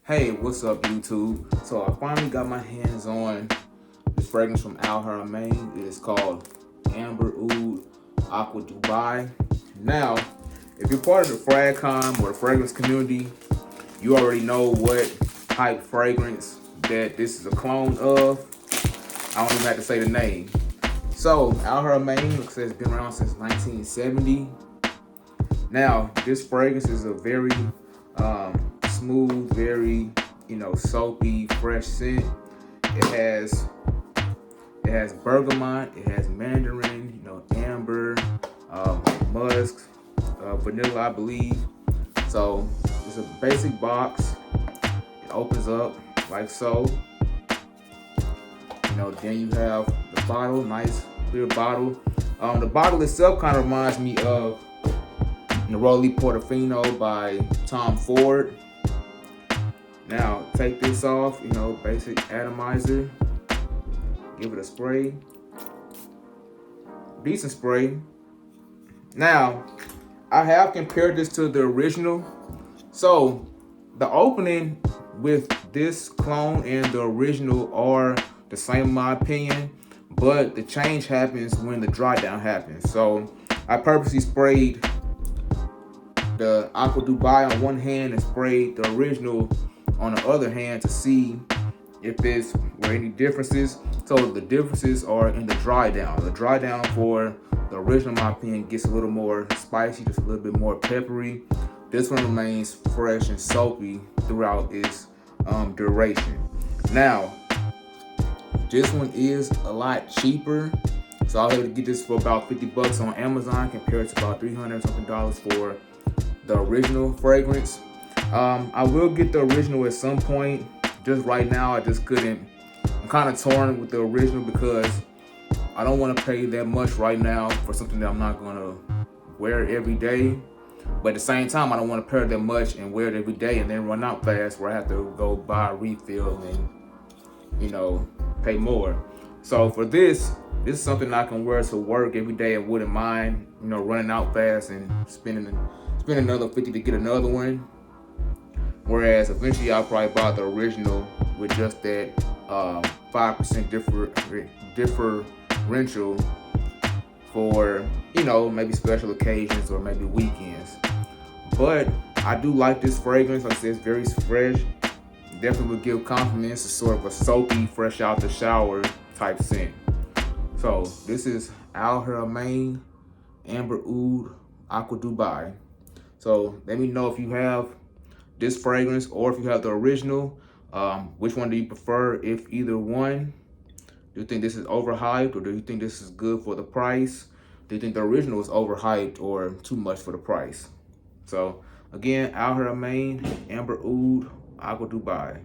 Hey, what's up, YouTube? So I finally got my hands on this fragrance from Haramain. It is called Amber Oud Aqua Dubai. Now, if you're part of the fragcom or the fragrance community, you already know what type fragrance that this is a clone of. I don't even have to say the name. So Haramain looks like it's been around since 1970. Now, this fragrance is a very smooth, very soapy, fresh scent. It has bergamot, it has mandarin, amber, musk, vanilla, I believe. So it's a basic box. It opens up like so. Then you have the bottle, nice clear bottle. The bottle itself kind of reminds me of Neroli Portofino by Tom Ford. Now take this off, basic atomizer. Give it a spray. Decent spray. Now, I have compared this to the original. So the opening with this clone and the original are the same in my opinion, but the change happens when the dry down happens. So I purposely sprayed the Aqua Dubai on one hand and sprayed the original on the other hand to see if there's were any differences. So the differences are in the dry down. The dry down for the original, in my opinion, gets a little more spicy, just a little bit more peppery. This one remains fresh and soapy throughout its duration. Now, this one is a lot cheaper. So I was able to get this for about 50 bucks on Amazon compared to about $300 something for the original fragrance. I will get the original at some point. Just right now, I just couldn't. I'm kind of torn with the original because I don't want to pay that much right now for something that I'm not going to wear every day. But at the same time, I don't want to pay that much and wear it every day and then run out fast where I have to go buy a refill and, pay more. So for this is something I can wear to work every day and wouldn't mind, running out fast and spending another 50 to get another one. Whereas eventually I'll probably buy the original with just that 5% differential for, maybe special occasions or maybe weekends. But I do like this fragrance. Like I said, it's very fresh. Definitely would give compliments. It's sort of a soapy, fresh out the shower type scent. So this is Haramain Amber Oud Aqua Dubai. So let me know if you have this fragrance or if you have the original. Which one do you prefer, if either one? Do you think this is overhyped, or do you think this is good for the price? Do you think the original is overhyped or too much for the price? So again, Haramain Amber Oud Aqua Dubai.